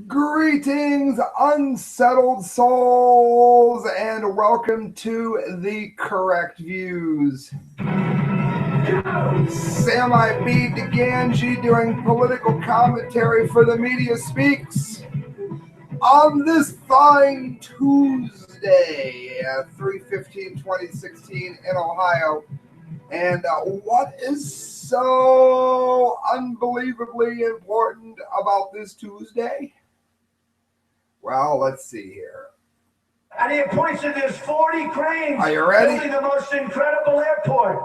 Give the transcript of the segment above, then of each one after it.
Greetings, unsettled souls, and welcome to the Correct Views. Sam I. B. Gangi doing political commentary for the Media Speaks on this fine Tuesday, 3/15/2016 in Ohio. And what is so unbelievably important about this Tuesday? Well, let's see here. And he points to there's 40 cranes Are you ready? building the most incredible airport.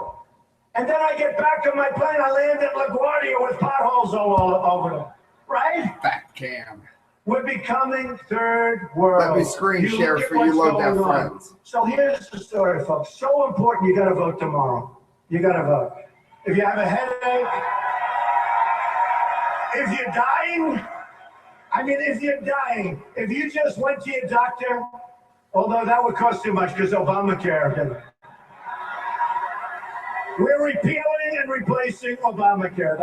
And then I get back on my plane, I land at LaGuardia with potholes all over them. Right? Fat cam. We're becoming third world. Let me screen share for you low def friends. So here's the story, folks. So important, you got to vote tomorrow. You got to vote. If you have a headache, if you're dying, if you just went to your doctor, although that would cost too much because Obamacare. We're repealing and replacing Obamacare.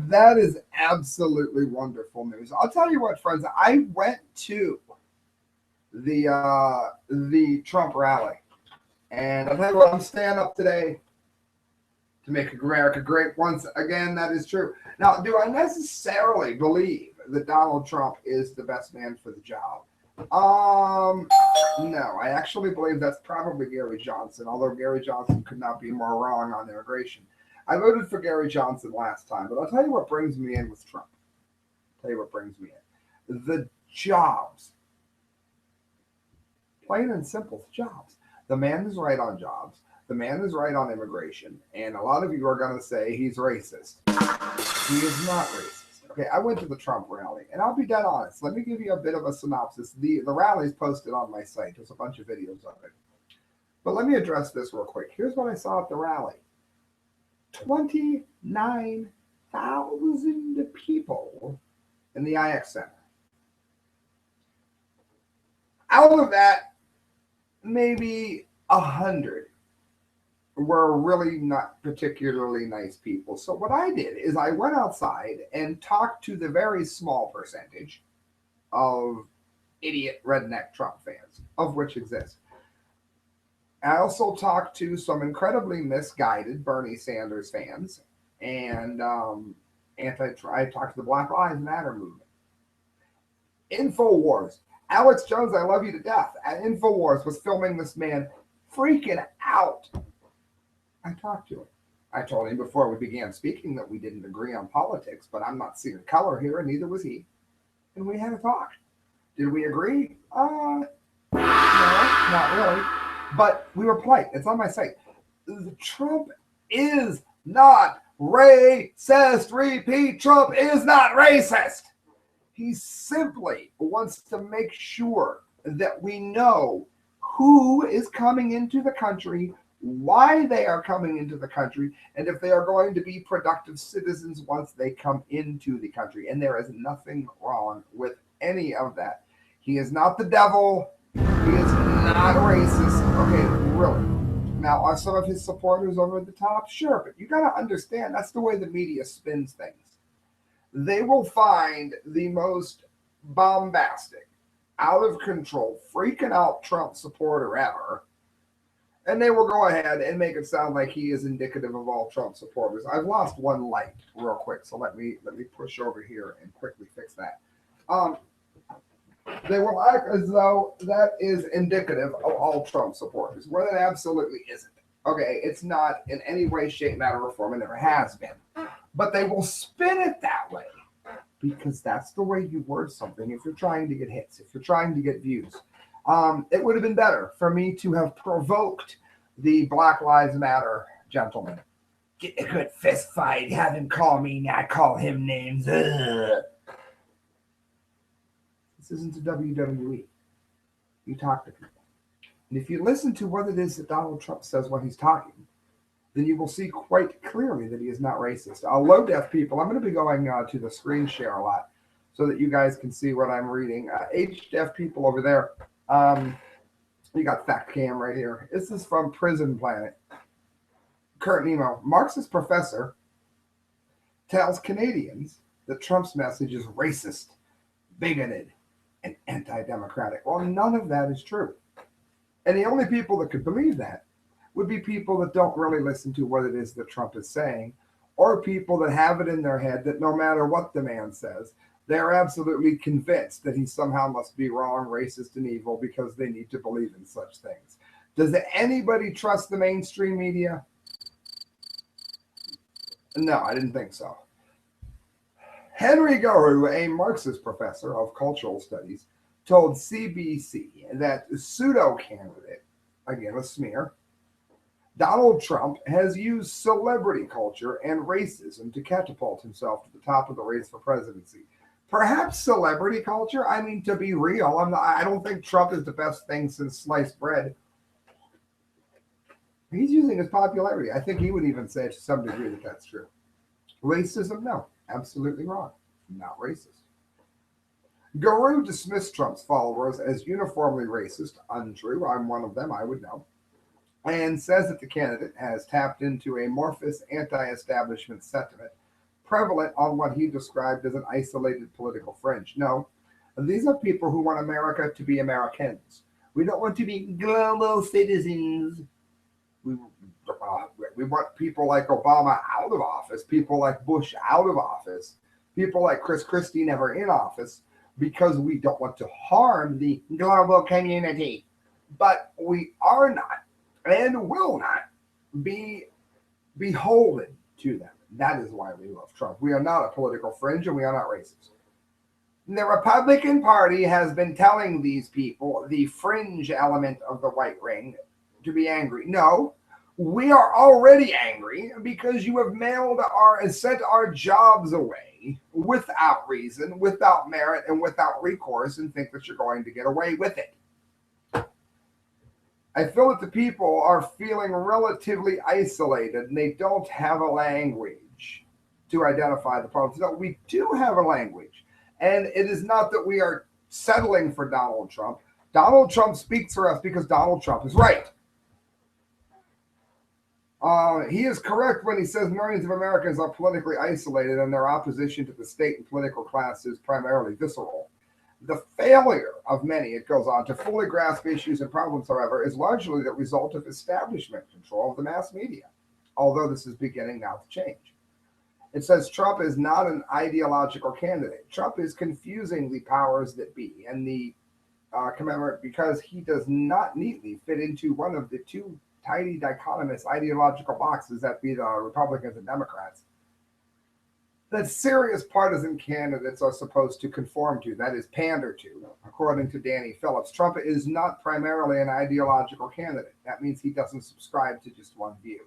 That is absolutely wonderful news. I'll tell you what, friends. I went to the Trump rally, and I'll tell you what. I'm staying up today to make America great once again. That is true. Now, do I necessarily believe that Donald Trump is the best man for the job? No, I actually believe that's probably Gary Johnson, although Gary Johnson could not be more wrong on immigration. I voted for Gary Johnson last time, but I'll tell you what brings me in with Trump. The jobs. Plain and simple, jobs. The man is right on jobs. The man is right on immigration. And a lot of you are going to say he's racist. He is not racist. Okay, I went to the Trump rally, and I'll be dead honest. Let me give you a bit of a synopsis. The rally is posted on my site. There's a bunch of videos of it. But let me address this real quick. Here's what I saw at the rally. 29,000 people in the IX Center. Out of that, maybe 100 were really not particularly nice people. So what I did is I went outside and talked to the very small percentage of idiot redneck Trump fans, of which exist. I also talked to some incredibly misguided Bernie Sanders fans, and I talked to the Black Lives Matter movement. InfoWars. Alex Jones, I love you to death. InfoWars was filming this man freaking out. I talked to him. I told him before we began speaking that we didn't agree on politics, but I'm not seeing color here, and neither was he. And we had a talk. Did we agree? No, not really. But we were polite. It's on my site. Trump is not racist. Repeat, Trump is not racist. He simply wants to make sure that we know who is coming into the country, why they are coming into the country, and if they are going to be productive citizens once they come into the country. And there is nothing wrong with any of that. He is not the devil. He is not racist. Okay, really. Now, are some of his supporters over the top? Sure, but you got to understand that's the way the media spins things. They will find the most bombastic, out of control, freaking out Trump supporter ever, and they will go ahead and make it sound like he is indicative of all Trump supporters. I've lost one light real quick, so let me push over here and quickly fix that. They will act as though that is indicative of all Trump supporters, where that absolutely isn't. Okay, it's not in any way, shape, matter, or form, and never has been. But they will spin it that way because that's the way you word something if you're trying to get hits, if you're trying to get views. It would have been better for me to have provoked the Black Lives Matter gentleman. Get a good fist fight, have him call me, not call him names. Ugh. This isn't the WWE. You talk to people. And if you listen to what it is that Donald Trump says when he's talking, then you will see quite clearly that he is not racist. Low def people, I'm going to be going to the screen share a lot so that you guys can see what I'm reading. HDF people over there, you got Fat Cam right here. This is from Prison Planet. Kurt Nemo, Marxist professor, tells Canadians that Trump's message is racist, bigoted, and anti-democratic. Well, none of that is true. And the only people that could believe that would be people that don't really listen to what it is that Trump is saying, or people that have it in their head that no matter what the man says, they're absolutely convinced that he somehow must be wrong, racist, and evil because they need to believe in such things. Does anybody trust the mainstream media? No, I didn't think so. Henry Guru, a Marxist professor of cultural studies, told CBC that pseudo-candidate, again a smear, Donald Trump has used celebrity culture and racism to catapult himself to the top of the race for presidency. Perhaps celebrity culture? I mean, to be real, I don't think Trump is the best thing since sliced bread. He's using his popularity. I think he would even say to some degree that that's true. Racism? No, absolutely wrong. Not racist. Guru dismissed Trump's followers as uniformly racist. Untrue. I'm one of them, I would know. And says that the candidate has tapped into amorphous anti-establishment sentiment prevalent on what he described as an isolated political fringe. No, these are people who want America to be Americans. We don't want to be global citizens. We want people like Obama out of office, people like Bush out of office, people like Chris Christie never in office, because we don't want to harm the global community. But we are not and will not be beholden to them. That is why we love Trump. We are not a political fringe and we are not racist. The Republican Party has been telling these people, the fringe element of the white ring, to be angry. No, we are already angry because you have sent our jobs away without reason, without merit, and without recourse, and think that you're going to get away with it. I feel that the people are feeling relatively isolated and they don't have a language to identify the problems. No, we do have a language. And it is not that we are settling for Donald Trump. Donald Trump speaks for us because Donald Trump is right. He is correct when he says millions of Americans are politically isolated and their opposition to the state and political class is primarily visceral. The failure of many, it goes on, to fully grasp issues and problems, however, is largely the result of establishment control of the mass media, although this is beginning now to change. It says Trump is not an ideological candidate. Trump is confusing the powers that be and the commemorate because he does not neatly fit into one of the two tidy dichotomous ideological boxes that be the Republicans and Democrats that serious partisan candidates are supposed to conform to, that is, pander to, according to Danny Phillips. Trump is not primarily an ideological candidate. That means he doesn't subscribe to just one view.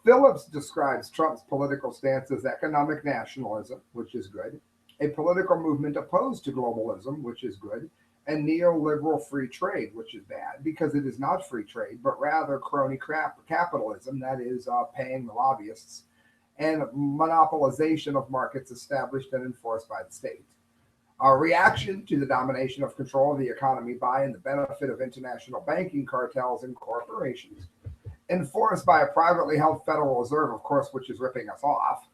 Phillips describes Trump's political stance as economic nationalism, which is good, a political movement opposed to globalism, which is good, and neoliberal free trade, which is bad because it is not free trade, but rather crony capitalism, that is, paying the lobbyists, and monopolization of markets established and enforced by the state. Our reaction to the domination of control of the economy by and the benefit of international banking cartels and corporations, enforced by a privately held Federal Reserve, of course, which is ripping us off,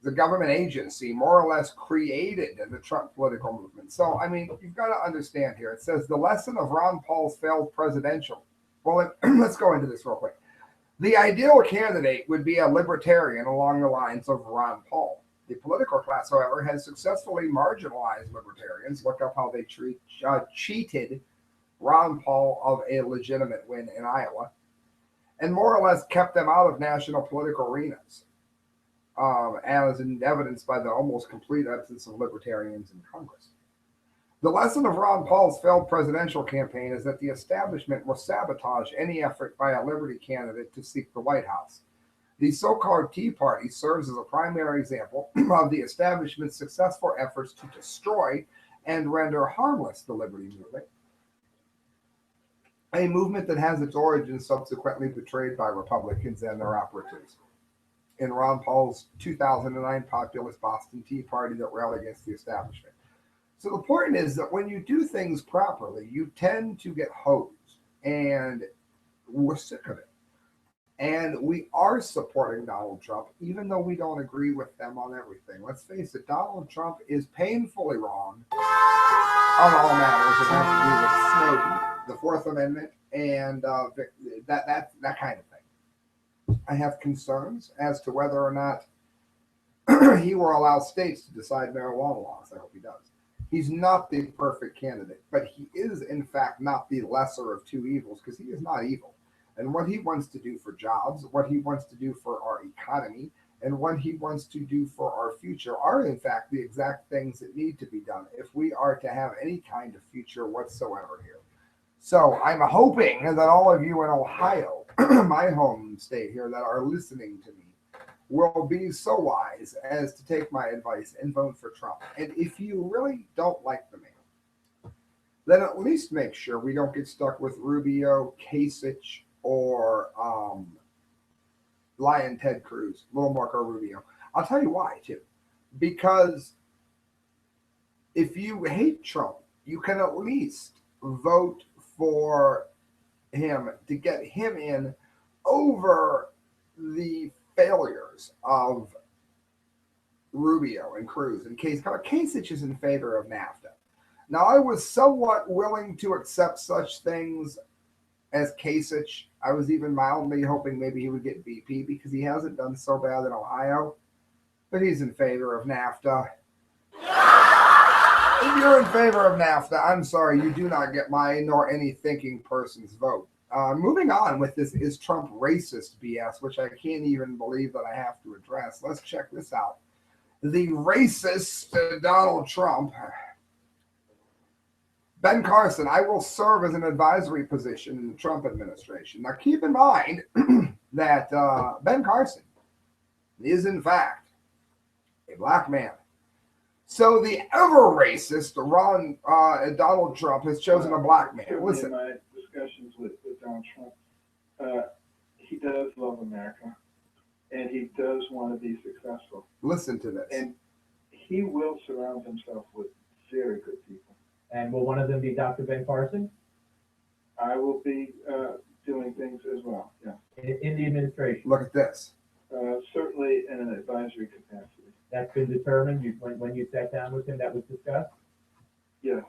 the government agency more or less created the Trump political movement. So, I mean, you've got to understand here. It says the lesson of Ron Paul's failed presidential. Well, let's go into this real quick. The ideal candidate would be a libertarian along the lines of Ron Paul. The political class, however, has successfully marginalized libertarians. Look up how they cheated Ron Paul of a legitimate win in Iowa, and more or less kept them out of national political arenas, as evidenced by the almost complete absence of libertarians in Congress. The lesson of Ron Paul's failed presidential campaign is that the establishment will sabotage any effort by a liberty candidate to seek the White House. The so-called Tea Party serves as a primary example of the establishment's successful efforts to destroy and render harmless the liberty movement, a movement that has its origins subsequently betrayed by Republicans and their operatives in Ron Paul's 2009 populist Boston Tea Party that railed against the establishment. So the point is that when you do things properly, you tend to get hosed, and we're sick of it. And we are supporting Donald Trump, even though we don't agree with them on everything. Let's face it, Donald Trump is painfully wrong on all matters that have to do with Snowden, the Fourth Amendment, and that kind of thing. I have concerns as to whether or not he will allow states to decide marijuana laws. I hope he does. He's not the perfect candidate, but he is, in fact, not the lesser of two evils because he is not evil. And what he wants to do for jobs, what he wants to do for our economy, and what he wants to do for our future are, in fact, the exact things that need to be done if we are to have any kind of future whatsoever here. So I'm hoping that all of you in Ohio, my home state here, that are listening to me, will be so wise as to take my advice and vote for Trump. And if you really don't like the man, then at least make sure we don't get stuck with Rubio, Kasich, or Lion Ted Cruz, Little Marco Rubio. I'll tell you why, too. Because if you hate Trump, you can at least vote for him to get him in over the failures of Rubio and Cruz and Kasich. Kasich is in favor of NAFTA. Now, I was somewhat willing to accept such things as Kasich. I was even mildly hoping maybe he would get BP because he hasn't done so bad in Ohio, but he's in favor of NAFTA. If you're in favor of NAFTA, I'm sorry, you do not get my nor any thinking person's vote. Moving on with this is Trump racist BS, which I can't even believe that I have to address. Let's check this out. The racist Donald Trump. Ben Carson, I will serve as an advisory position in the Trump administration. Now, keep in mind that Ben Carson is, in fact, a black man. So the ever racist Donald Trump has chosen a black man. Listen. In my discussions with Donald Trump, he does love America, and he does want to be successful. Listen to this. And he will surround himself with very good people. And will one of them be Dr. Ben Carson? I will be doing things as well, yeah. In the administration? Look at this. Certainly in an advisory capacity. That's been determined when you sat down with him, that was discussed? Yes.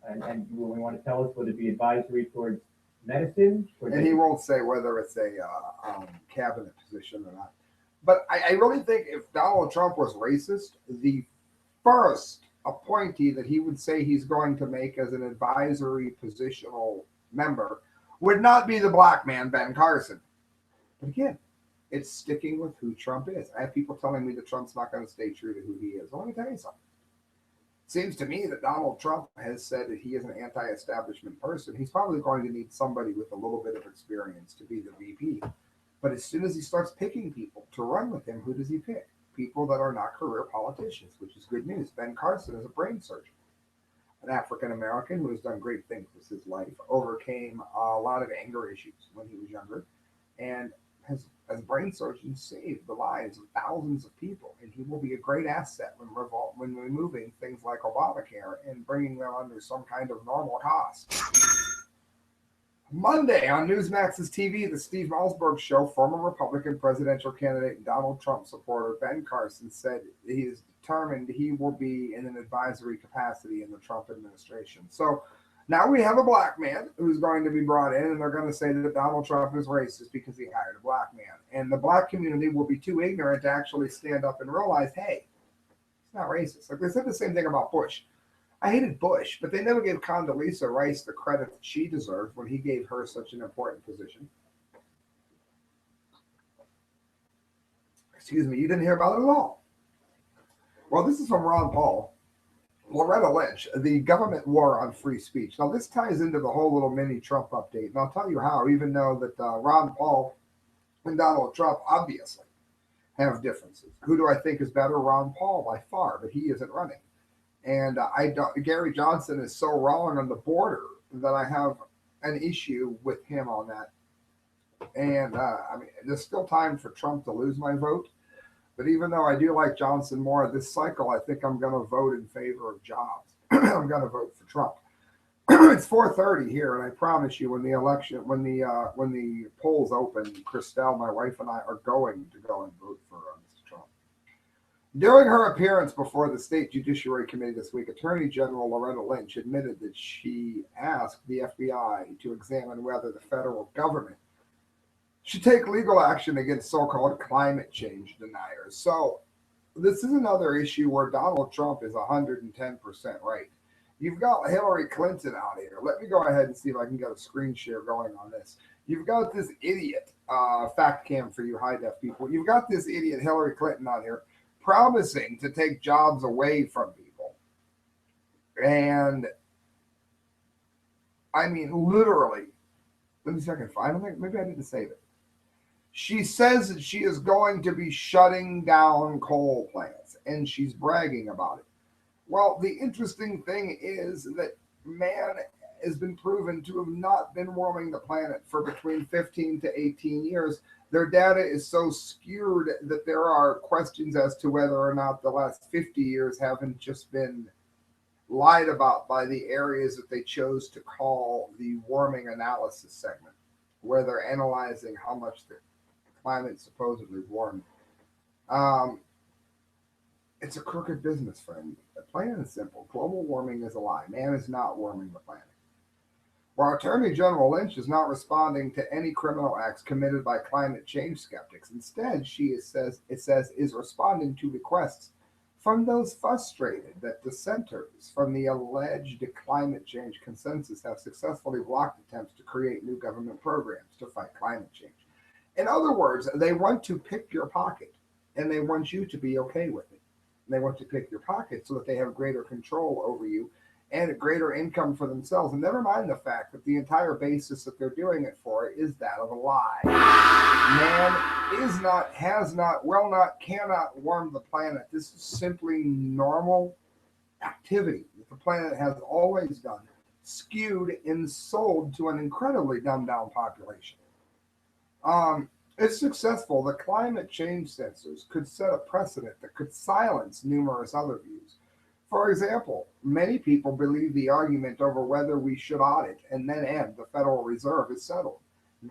And you want to tell us whether it be advisory towards medicine? And he won't say whether it's a cabinet position or not. But I really think if Donald Trump was racist, the first appointee that he would say he's going to make as an advisory positional member would not be the black man, Ben Carson. But again, it's sticking with who Trump is. I have people telling me that Trump's not going to stay true to who he is. Well, let me tell you something. It seems to me that Donald Trump has said that he is an anti-establishment person. He's probably going to need somebody with a little bit of experience to be the VP. But as soon as he starts picking people to run with him, who does he pick? People that are not career politicians, which is good news. Ben Carson is a brain surgeon, an African-American who has done great things with his life, overcame a lot of anger issues when he was younger, and has, as a brain surgeon, saved the lives of thousands of people. And he will be a great asset when removing things like Obamacare and bringing them under some kind of normal cost. Monday on Newsmax's TV, the Steve Malzberg Show, former Republican presidential candidate and Donald Trump supporter Ben Carson said he is determined he will be in an advisory capacity in the Trump administration. So now we have a black man who's going to be brought in, and they're going to say that Donald Trump is racist because he hired a black man. And the black community will be too ignorant to actually stand up and realize, hey, it's not racist. Like they said the same thing about Bush. I hated Bush, but they never gave Condoleezza Rice the credit that she deserved when he gave her such an important position. Excuse me, you didn't hear about it at all. Well, this is from Ron Paul. Loretta Lynch, the government war on free speech. Now, this ties into the whole little mini Trump update, and I'll tell you how, even though that Ron Paul and Donald Trump obviously have differences. Who do I think is better? Ron Paul by far, but he isn't running. And Gary Johnson is so wrong on the border that I have an issue with him on that. And I mean, there's still time for Trump to lose my vote. But even though I do like Johnson more this cycle, I think I'm going to vote in favor of jobs. I'm going to vote for Trump. It's 4:30 here, and I promise you, when the polls open, Christelle, my wife, and I are going to go and vote for Mr. Trump. During her appearance before the State Judiciary Committee this week, Attorney General Loretta Lynch admitted that she asked the FBI to examine whether the federal government should take legal action against so-called climate change deniers. So this is another issue where Donald Trump is 110% right. You've got Hillary Clinton out here. Let me go ahead and see if I can get a screen share going on this. You've got this idiot, fact cam for you high def people. You've got this idiot Hillary Clinton out here promising to take jobs away from people. And I mean, literally, let me see if I can find it. Maybe I didn't save it. She says that she is going to be shutting down coal plants, and she's bragging about it. Well, the interesting thing is that man has been proven to have not been warming the planet for between 15 to 18 years. Their data is so skewed that there are questions as to whether or not the last 50 years haven't just been lied about by the areas that they chose to call the warming analysis segment, where they're analyzing how much the climate supposedly warmed. It's a crooked business, friend. Plain and simple. Global warming is a lie. Man is not warming the planet. While Attorney General Lynch is not responding to any criminal acts committed by climate change skeptics, instead, it says is responding to requests from those frustrated that dissenters from the alleged climate change consensus have successfully blocked attempts to create new government programs to fight climate change. In other words, they want to pick your pocket, and they want you to be okay with it. They want to pick your pocket so that they have greater control over you and greater income for themselves. And never mind the fact that the entire basis that they're doing it for is that of a lie. Man is not, has not, will not, cannot warm the planet. This is simply normal activity that the planet has always done, skewed and sold to an incredibly dumbed down population. If successful, the climate change censors could set a precedent that could silence numerous other views. For example, many people believe the argument over whether we should audit and then end the Federal Reserve is settled.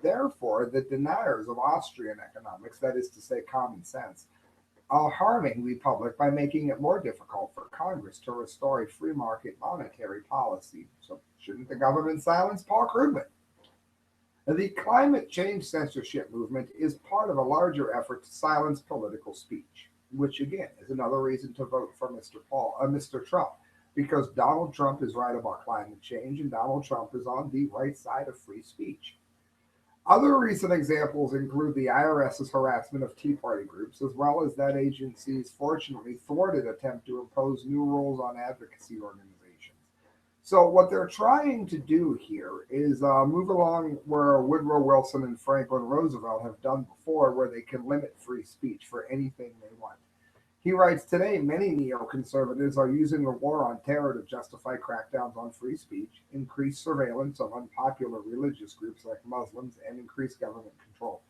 Therefore, the deniers of Austrian economics, that is to say common sense, are harming the public by making it more difficult for Congress to restore a free market monetary policy. So shouldn't the government silence Paul Krugman? The climate change censorship movement is part of a larger effort to silence political speech, which again is another reason to vote for Mr. Trump, because Donald Trump is right about climate change and Donald Trump is on the right side of free speech. Other recent examples include the IRS's harassment of Tea Party groups, as well as that agency's fortunately thwarted attempt to impose new rules on advocacy organizations. So what they're trying to do here is move along where Woodrow Wilson and Franklin Roosevelt have done before, where they can limit free speech for anything they want. He writes, today, many neoconservatives are using the war on terror to justify crackdowns on free speech, increase surveillance of unpopular religious groups like Muslims, and increase government control.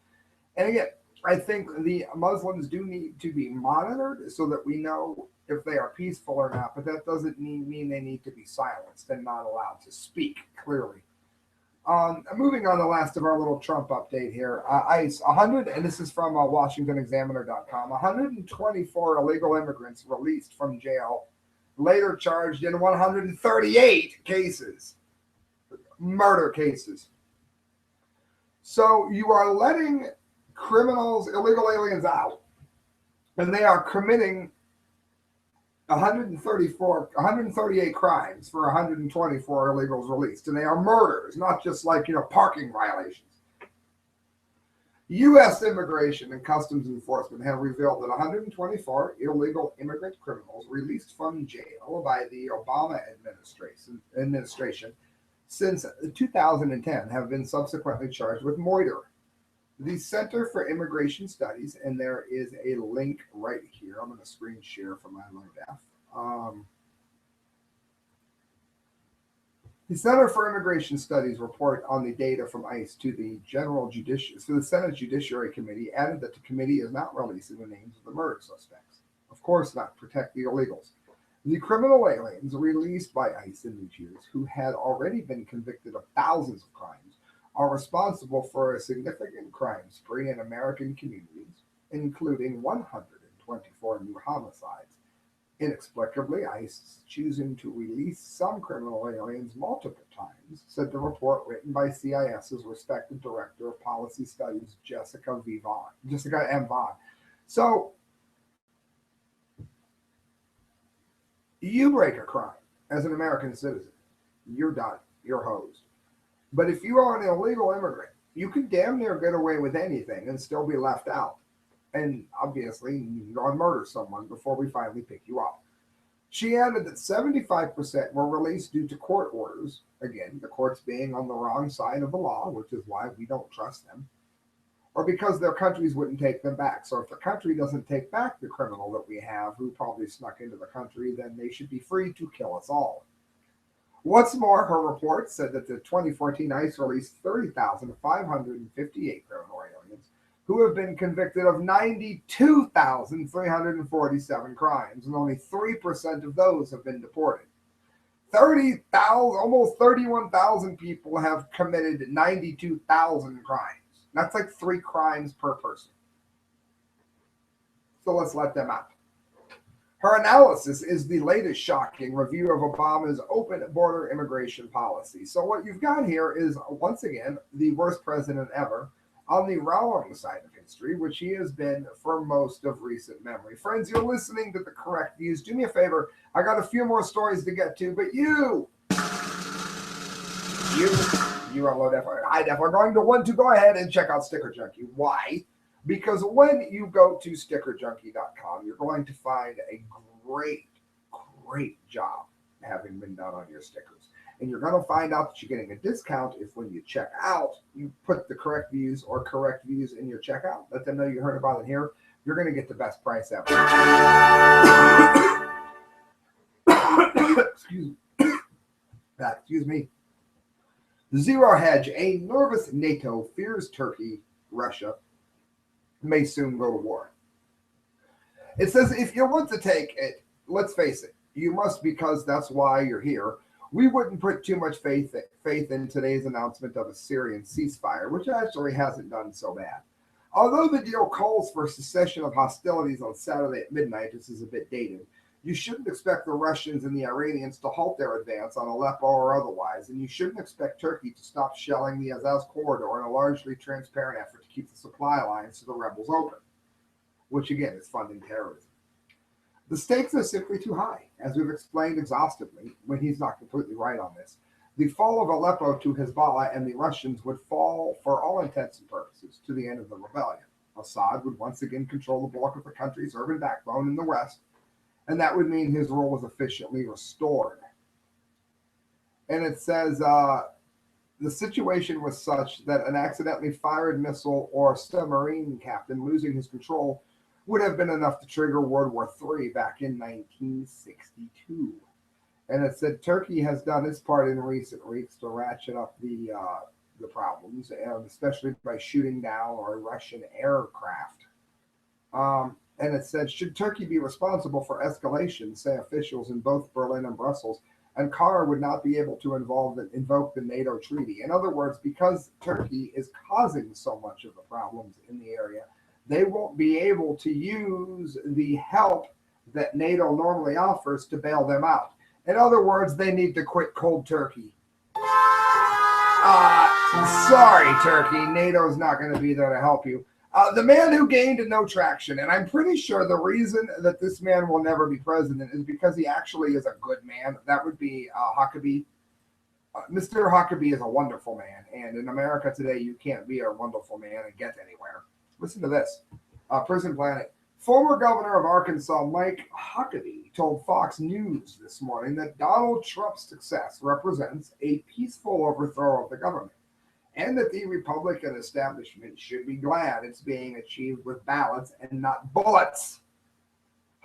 And again, I think the Muslims do need to be monitored so that we know if they are peaceful or not, but that doesn't mean they need to be silenced and not allowed to speak clearly. Moving on, the last of our little Trump update here. ICE, 100, and this is from WashingtonExaminer.com, 124 illegal immigrants released from jail, later charged in 138 cases, murder cases. So you are letting criminals, illegal aliens out, and they are committing 138 crimes for 124 illegals released, and they are murders, not just like, parking violations. U.S. Immigration and Customs Enforcement have revealed that 124 illegal immigrant criminals released from jail by the Obama administration since 2010 have been subsequently charged with murder. The Center for Immigration Studies, and there is a link right here. I'm going to screen share from my low def. The Center for Immigration Studies report on the data from ICE to the Senate Judiciary Committee added that the committee is not releasing the names of the murder suspects. Of course not, protect the illegals. The criminal aliens released by ICE in these years, who had already been convicted of thousands of crimes, are responsible for a significant crime spree in American communities, including 124 new homicides. Inexplicably, ICE is choosing to release some criminal aliens multiple times, said the report written by CIS's respected Director of Policy Studies, Jessica M. Vaughn. So, you break a crime as an American citizen, you're done. You're hosed. But if you are an illegal immigrant, you can damn near get away with anything and still be left out. And obviously, you can go and murder someone before we finally pick you up. She added that 75% were released due to court orders. Again, the courts being on the wrong side of the law, which is why we don't trust them, or because their countries wouldn't take them back. So if the country doesn't take back the criminal that we have who probably snuck into the country, then they should be free to kill us all. What's more, her report said that the 2014 ICE released 30,558 criminal aliens who have been convicted of 92,347 crimes, and only 3% of those have been deported. 30,000, almost 31,000 people have committed 92,000 crimes. That's like 3 crimes per person. So let's let them out. Her analysis is the latest shocking review of Obama's open border immigration policy. So what you've got here is, once again, the worst president ever on the wrong side of history, which he has been for most of recent memory. Friends, you're listening to the correct views. Do me a favor. I got a few more stories to get to, but you are low def, high def, are going to want to go ahead and check out Sticker Junkie. Why? Because when you go to stickerjunkie.com, you're going to find a great job having been done on your stickers. And you're going to find out that you're getting a discount if when you check out, you put the correct views or correct views in your checkout. Let them know you heard about it here. You're going to get the best price ever. Excuse me. Zero Hedge, a nervous NATO fears Turkey, Russia may soon go to war. It says, if you want to take it, let's face it, you must, because that's why you're here. We wouldn't put too much faith in today's announcement of a Syrian ceasefire, which actually hasn't done so bad. Although the deal calls for cessation of hostilities on Saturday at midnight, this is a bit dated, you shouldn't expect the Russians and the Iranians to halt their advance on Aleppo or otherwise, and you shouldn't expect Turkey to stop shelling the Azaz corridor in a largely transparent effort to keep the supply lines to the rebels open, which again is funding terrorism. The stakes are simply too high, as we've explained exhaustively, when he's not completely right on this. The fall of Aleppo to Hezbollah and the Russians would fall, for all intents and purposes, to the end of the rebellion. Assad would once again control the bulk of the country's urban backbone in the west, and that would mean his rule was efficiently restored. And it says the situation was such that an accidentally fired missile or submarine captain losing his control would have been enough to trigger World War III back in 1962. And it said Turkey has done its part in recent weeks to ratchet up the problems, and especially by shooting down a Russian aircraft. And it said, should Turkey be responsible for escalation, say officials in both Berlin and Brussels, Ankara would not be able to invoke the NATO treaty. In other words, because Turkey is causing so much of the problems in the area, they won't be able to use the help that NATO normally offers to bail them out. In other words, they need to quit cold turkey. Sorry, Turkey, NATO's not going to be there to help you. The man who gained no traction, and I'm pretty sure the reason that this man will never be president is because he actually is a good man. That would be Huckabee. Mr. Huckabee is a wonderful man, and in America today, you can't be a wonderful man and get anywhere. Listen to this. Prison Planet. Former governor of Arkansas, Mike Huckabee, told Fox News this morning that Donald Trump's success represents a peaceful overthrow of the government, and that the Republican establishment should be glad it's being achieved with ballots and not bullets.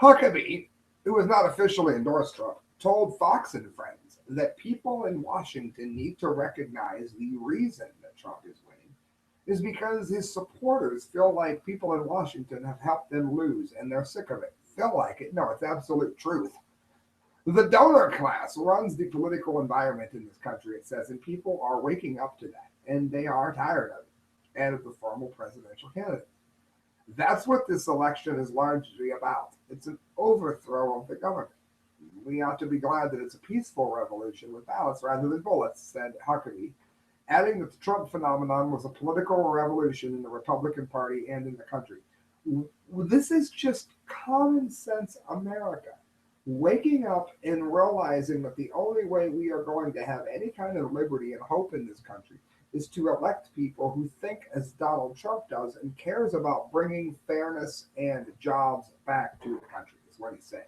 Huckabee, who has not officially endorsed Trump, told Fox and Friends that people in Washington need to recognize the reason that Trump is winning is because his supporters feel like people in Washington have helped them lose, and they're sick of it. Feel like it? No, it's absolute truth. The donor class runs the political environment in this country, it says, and people are waking up to that, and they are tired of it and of the formal presidential candidate. That's what this election is largely about. It's an overthrow of the government. We ought to be glad that it's a peaceful revolution with ballots rather than bullets, said Huckabee, adding that the Trump phenomenon was a political revolution in the Republican Party and in the country. This is just common sense America. Waking up and realizing that the only way we are going to have any kind of liberty and hope in this country is to elect people who think as Donald Trump does and cares about bringing fairness and jobs back to the country, is what he's saying.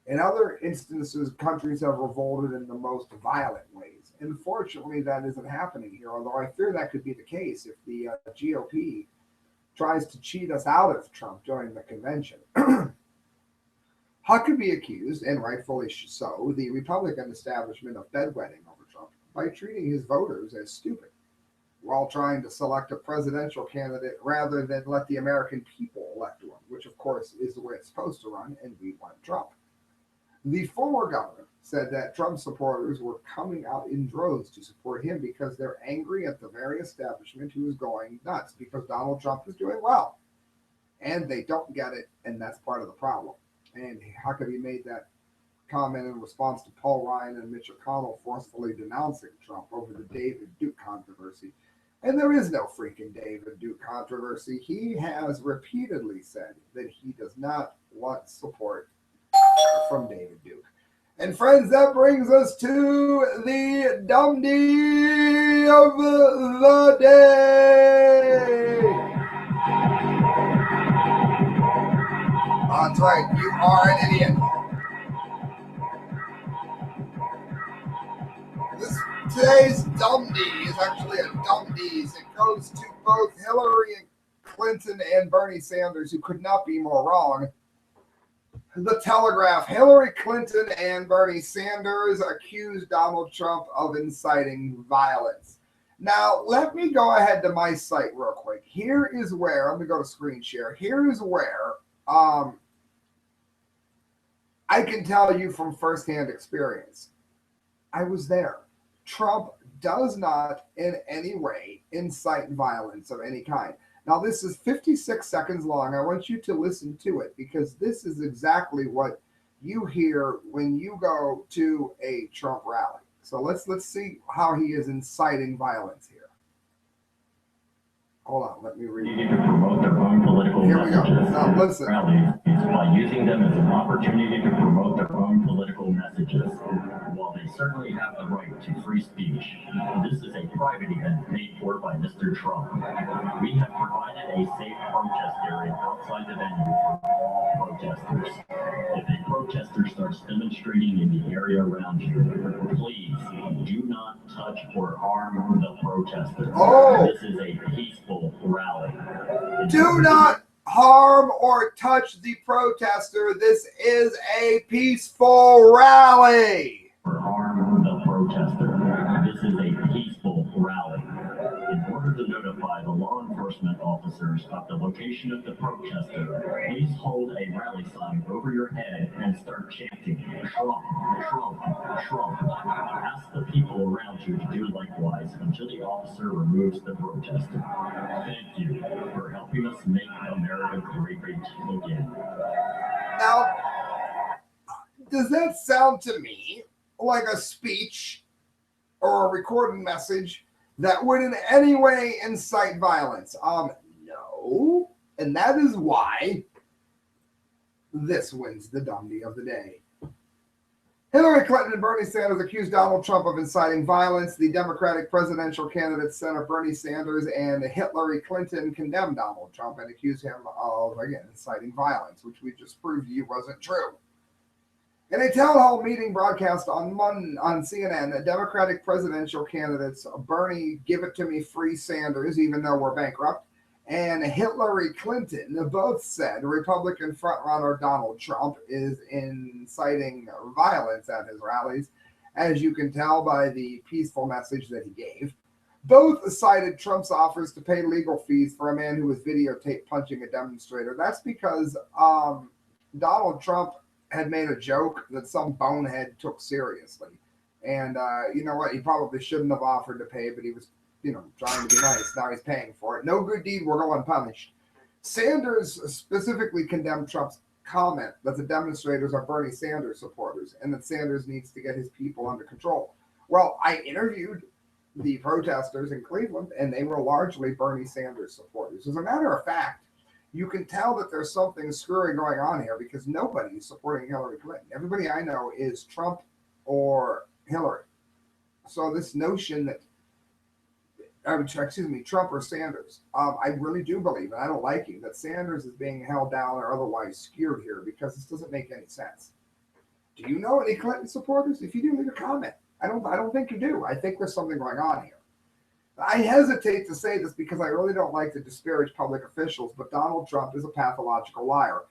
In other instances, countries have revolted in the most violent ways. Unfortunately, that isn't happening here, although I fear that could be the case if the GOP tries to cheat us out of Trump during the convention. Huckabee accused, and rightfully so, the Republican establishment of bedwetting over Trump by treating his voters as stupid while trying to select a presidential candidate rather than let the American people elect one, which of course is the way it's supposed to run, and we want Trump. The former governor said that Trump supporters were coming out in droves to support him because they're angry at the very establishment who is going nuts because Donald Trump is doing well. And they don't get it, and that's part of the problem. And Huckabee made that comment in response to Paul Ryan and Mitch McConnell forcefully denouncing Trump over the David Duke controversy. And there is no freaking David Duke controversy. He has repeatedly said that he does not want support from David Duke. And friends, that brings us to the Dumdy of the day. That's right, you are an idiot. Today's Dumdy is actually a Dumdies. It goes to both Hillary Clinton and Bernie Sanders, who could not be more wrong. The Telegraph, Hillary Clinton and Bernie Sanders accused Donald Trump of inciting violence. Now, let me go ahead to my site real quick. Here is where, I'm going to go to screen share. Here is where I can tell you from firsthand experience. I was there. Trump does not in any way incite violence of any kind. Now, this is 56 seconds long. I want you to listen to it because this is exactly what you hear when you go to a Trump rally. So let's see how he is inciting violence here. Hold on, let me read. To promote their own political Here we go. messages. Now, listen. Rallies by using them as an opportunity to promote their own political messages. While they certainly have the right to free speech, this is a private event paid for by Mr. Trump. We have provided a safe protest area outside the venue for all protesters. If a protester starts demonstrating in the area around you, please do not touch or harm the protester. Oh. This is a peaceful rally. Do not harm or touch the protester. This is a peaceful rally. Or harm the protester. This is a peaceful rally. In order to notify the law enforcement officers of the location of the protester, please hold a rally sign over your head and start chanting, Trump, Trump, Trump. Ask the people around you to do likewise until the officer removes the protester. Thank you for helping us make America great again. Now, does that sound to me like a speech or a recorded message that would in any way incite violence? No. And that is why this wins the Dumdy of the day. Hillary Clinton and Bernie Sanders accused Donald Trump of inciting violence. The Democratic presidential candidates, Senator Bernie Sanders and Hillary Clinton, condemned Donald Trump and accused him of, again, inciting violence, which we just proved to you wasn't true. In a town hall meeting broadcast on CNN, the Democratic presidential candidates, Bernie, give it to me free Sanders, even though we're bankrupt, and Hillary Clinton both said Republican frontrunner Donald Trump is inciting violence at his rallies, as you can tell by the peaceful message that he gave. Both cited Trump's offers to pay legal fees for a man who was videotaped punching a demonstrator. That's because Donald Trump had made a joke that some bonehead took seriously. And you know what? He probably shouldn't have offered to pay, but he was, trying to be nice. Now he's paying for it. No good deed will go unpunished. Sanders specifically condemned Trump's comment that the demonstrators are Bernie Sanders supporters and that Sanders needs to get his people under control. Well, I interviewed the protesters in Cleveland, and they were largely Bernie Sanders supporters. As a matter of fact, you can tell that there's something screwy going on here because nobody is supporting Hillary Clinton. Everybody I know is Trump or Hillary. So this notion that, Trump or Sanders, I really do believe, and I don't like it, that Sanders is being held down or otherwise skewed here because this doesn't make any sense. Do you know any Clinton supporters? If you do, leave a comment. I don't think you do. I think there's something going on here. I hesitate to say this because I really don't like to disparage public officials, but Donald Trump is a pathological liar.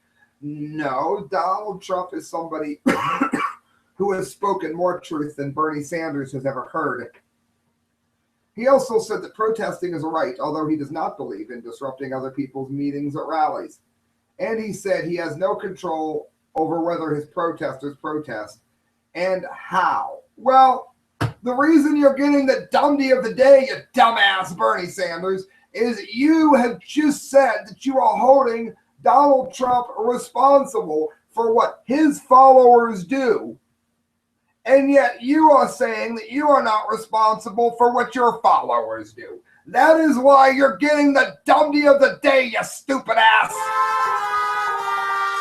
No, Donald Trump is somebody who has spoken more truth than Bernie Sanders has ever heard. He also said that protesting is a right, although he does not believe in disrupting other people's meetings at rallies. And he said he has no control over whether his protesters protest and how. Well, the reason you're getting the dumpty of the day, you dumbass Bernie Sanders, is you have just said that you are holding Donald Trump responsible for what his followers do. And yet you are saying that you are not responsible for what your followers do. That is why you're getting the dumpty of the day, you stupid ass.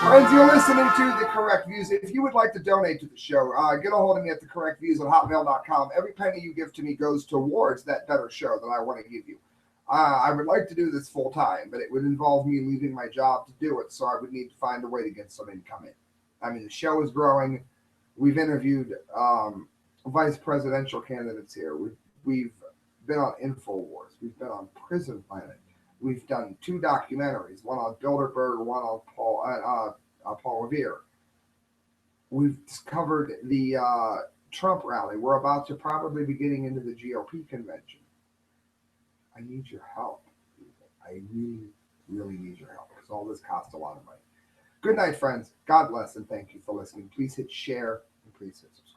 Friends, you're listening to The Correct Views. If you would like to donate to the show, get a hold of me at thecorrectviews@hotmail.com. Every penny you give to me goes towards that better show that I want to give you. I would like to do this full time, but it would involve me leaving my job to do it, so I would need to find a way to get some income in. I mean, the show is growing. We've interviewed vice presidential candidates here. We've been on InfoWars. We've been on Prison Planet. We've done 2 documentaries, one on Bilderberg, one on Paul Revere. We've covered the Trump rally. We're about to probably be getting into the GOP convention. I need your help. I really, really need your help because all this costs a lot of money. Good night, friends. God bless, and thank you for listening. Please hit share and please hit subscribe.